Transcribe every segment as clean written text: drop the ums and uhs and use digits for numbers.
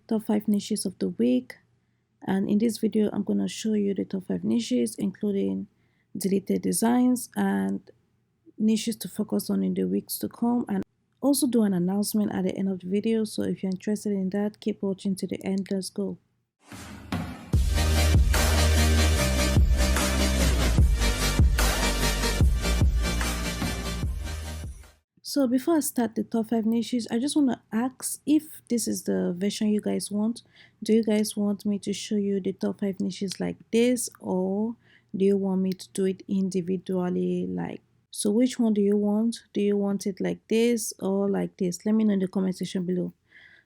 top 5 niches of the week, and in this video I'm going to show you the top 5 niches, including deleted designs and niches to focus on in the weeks to come, and also do an announcement at the end of the video. So if you're interested in that, keep watching to the end. Let's go. So before I start the top 5 niches, I just want to ask if this is the version you guys want. Do you guys want me to show you the top 5 niches like this, or do you want me to do it individually? So which one do you want? Do you want it like this or like this? Let me know in the comment section below.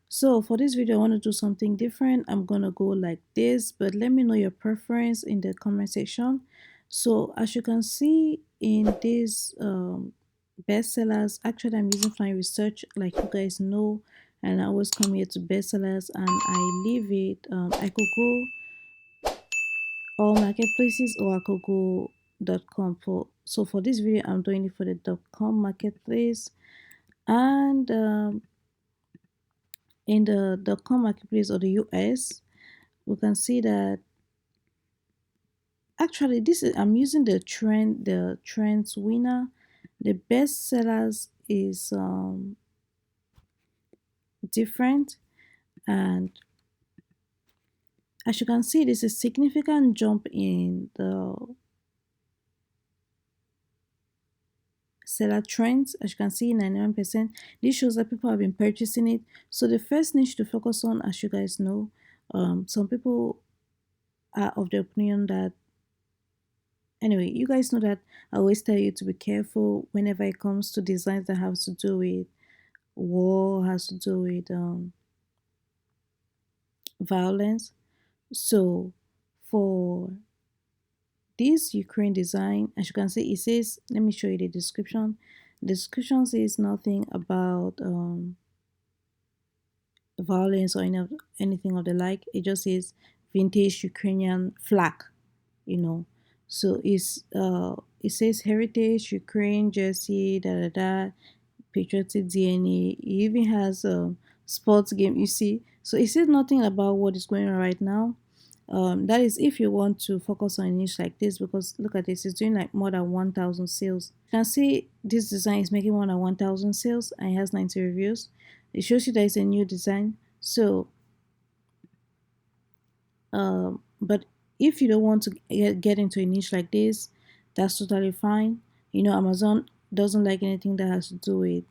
So for this video, I want to do something different. I'm going to go like this, but let me know your preference in the comment section. So as you can see in this bestsellers, actually I'm using Flying Research, like you guys know, and I always come here to bestsellers and I leave it. I could go all marketplaces, or I could go .com. For this video, I'm doing it for the .com marketplace, and in the .com marketplace or the US, we can see that actually I'm using the trends winner. The bestsellers is different, and as you can see, there's a significant jump in the seller trends. As you can see, 91%. This shows that people have been purchasing it. So the first niche to focus on, as you guys know, some people are of the opinion that, anyway, you guys know that I always tell you to be careful whenever it comes to designs that have to do with war, has to do with violence. So for this Ukraine design, as you can see, it says, let me show you the description. The description says nothing about violence or anything of the like. It just says vintage Ukrainian flag, you know. So it says heritage Ukraine jersey, patriotic DNA. It even has a sports game, you see. So it says nothing about what is going on right now. That is if you want to focus on a niche like this, because look at this, it's doing like more than 1,000 sales. You can see this design is making more than 1,000 sales and it has 90 reviews. It shows you that it's a new design. So but if you don't want to get into a niche like this, that's totally fine. You know, Amazon doesn't like anything that has to do with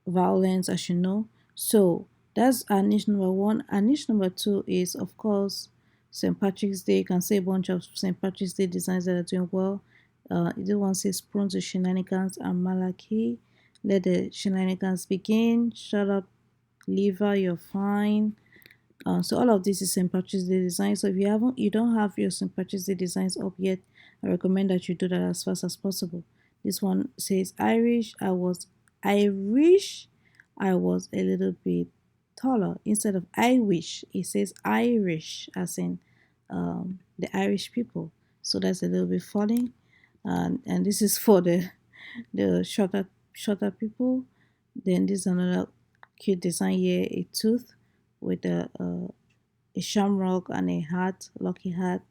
violence, as you know. So that's our niche number one. Our niche number two is, of course, St. Patrick's Day. You can see a bunch of St. Patrick's Day designs that are doing well. This one says prone to shenanigans and Malachi. Let the shenanigans begin. Shut up, Liver, you're fine. So all of this is St. Patrick's Day design. So if you don't have your St. Patrick's Day designs up yet, I recommend that you do that as fast as possible. This one says Irish. I wish I was a little bit taller. Instead of I wish, it says Irish, as in the Irish people. So that's a little bit funny. And this is for the shorter people. Then this is another cute design here, a tooth with a shamrock and a hat, lucky hat.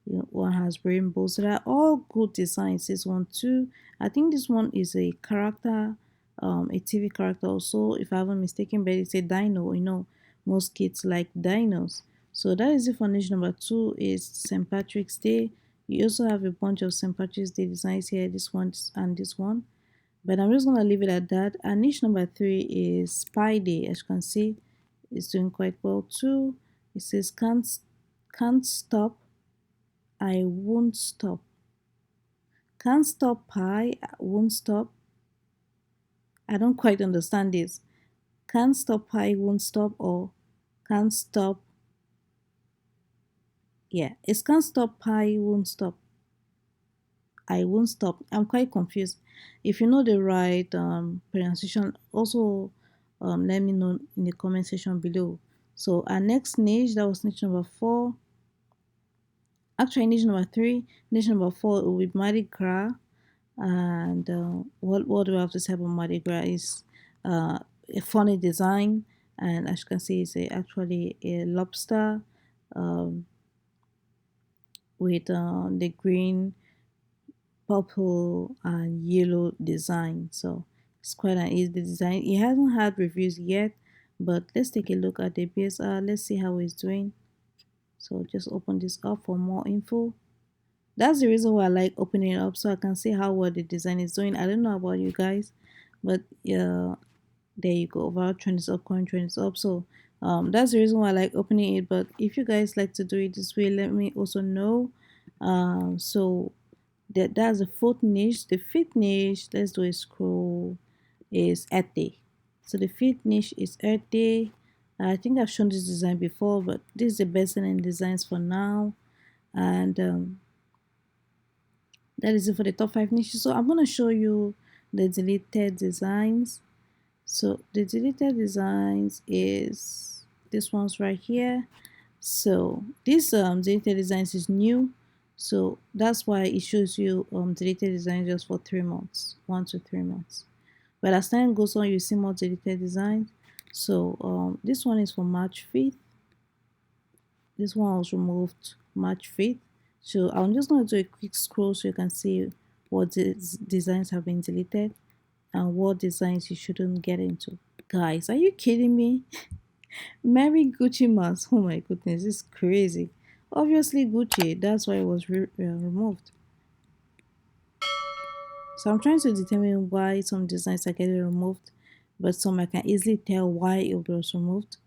One has rainbows. So they're all good designs. This one too. I think this one is a character, a TV character also, if I haven't mistaken, but it's a dino. You know, most kids like dinos. So that is it for niche number two, is St. Patrick's Day. You also have a bunch of St. Patrick's Day designs here, this one and this one. But I'm just gonna leave it at that. And niche number three is Spy Day. As you can see, it's doing quite well too. It says can't stop, I won't stop. Can't stop pie, won't stop. I don't quite understand this. Can't stop pie, won't stop, or can't stop. Yeah, it's can't stop pie, won't stop. I won't stop. I'm quite confused. If you know the right pronunciation, also let me know in the comment section below. So our next niche, that was niche number four. Actually, niche number three. Niche number four will be Mardi Gras. And what do I have to say about Mardi Gras is a funny design, and as you can see, it's actually a lobster um, with the green, purple, and yellow design. So it's quite an easy design. It hasn't had reviews yet, but let's take a look at the BSR. Let's see how it's doing. So just open this up for more info. That's the reason why I like opening it up, so I can see how well the design is doing. I don't know about you guys, but yeah, there you go. Overall trend is up, current trend is up. So that's the reason why I like opening it. But if you guys like to do it this way, let me also know. So that's the fourth niche. The fifth niche, let's do a scroll, is Earth Day. So the fifth niche is Earth Day. I think I've shown this design before, but this is the best selling designs for now. And that is it for the top 5 niches. So I'm going to show you the deleted designs. So the deleted designs is this one's right here. So this deleted designs is new, so that's why it shows you deleted designs just for 3 months, 1 to 3 months. But as time goes on, you see more deleted designs. So this one is for March 5th. This one was removed March 5th. So I'm just going to do a quick scroll so you can see what designs have been deleted and what designs you shouldn't get into. Guys, are you kidding me? Mary Gucci mask. Oh my goodness, this is crazy. Obviously Gucci, that's why it was removed. So I'm trying to determine why some designs are getting removed, but some I can easily tell why it was removed,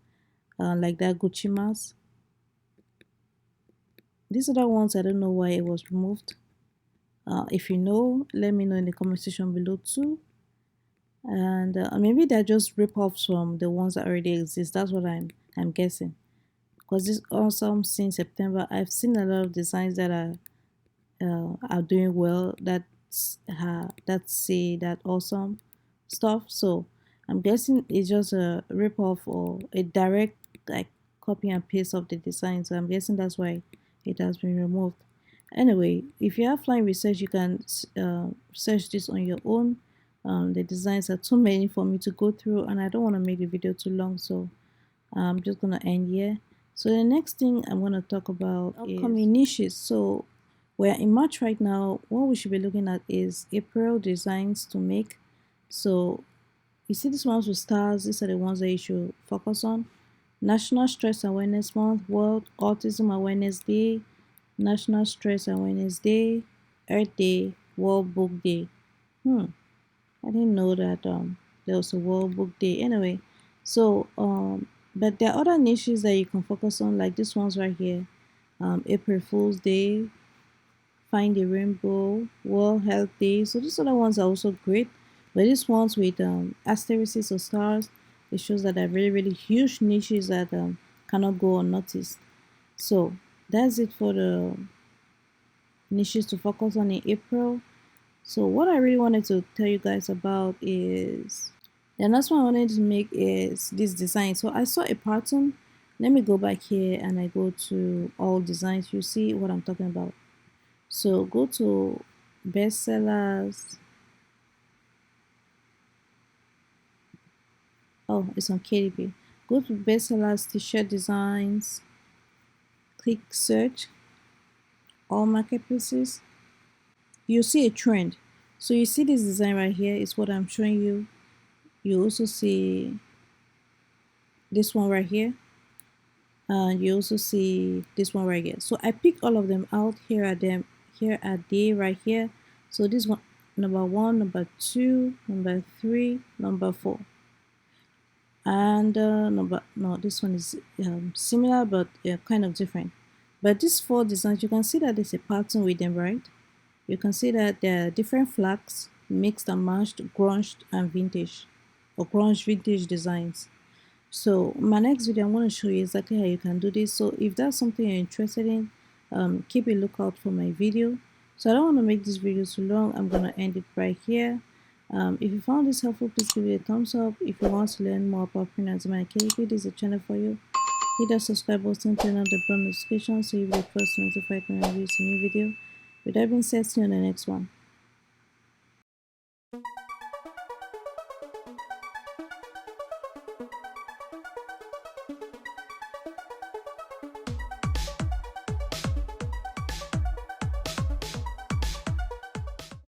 like that Gucci mask. These other ones, I don't know why it was removed. If you know, let me know in the comment section below too. And maybe they're just rip-offs from the ones that already exist. That's what I'm guessing. Because this awesome since September, I've seen a lot of designs that are doing well. That say that awesome stuff. So I'm guessing it's just a rip-off or a direct like copy and paste of the design. So I'm guessing that's why it has been removed. Anyway, if you have flying research, you can search this on your own. The designs are too many for me to go through, and I don't want to make the video too long, so I'm just gonna end here. So the next thing I'm gonna talk about upcoming niches. So we're in March right now. What we should be looking at is April designs to make. So you see these ones with stars. These are the ones that you should focus on. National Stress Awareness Month, World Autism Awareness Day, National Stress Awareness Day, Earth Day, World Book Day. I didn't know that there was a World Book Day. Anyway, so but there are other niches that you can focus on, like this ones right here. April Fool's Day, Find the Rainbow, World Health Day. So these other ones are also great, but these ones with asterisks or stars, it shows that they're really really huge niches that cannot go unnoticed. So that's it for the niches to focus on in April. So what I really wanted to tell you guys about is the next one I wanted to make is this design. So I saw a pattern. Let me go back here and I go to all designs. You see what I'm talking about. So go to bestsellers. Oh, it's on KDP. Go to bestsellers, t-shirt designs. Click search. All marketplaces. You see a trend. So you see this design right here is what I'm showing you. You also see this one right here, and you also see this one right here. So I picked all of them out. Here are they right here. So this one, number 1, number 2, number 3, number 4, and this one is similar but kind of different. But these 4 designs, you can see that there's a pattern with them, right? You can see that there are different flags mixed and matched, grunge and vintage, or grunge vintage designs. So my next video, I'm going to show you exactly how you can do this. So if that's something you're interested in, keep a lookout for my video. So I don't want to make this video too long. I'm going to end it right here. If you found this helpful, please give it a thumbs up. If you want to learn more about Print as my KDP, this is a channel for you. Hit the subscribe button, turn on the bell notification so you'll be the first notified when I release a new video. With that being said, see you on the next one.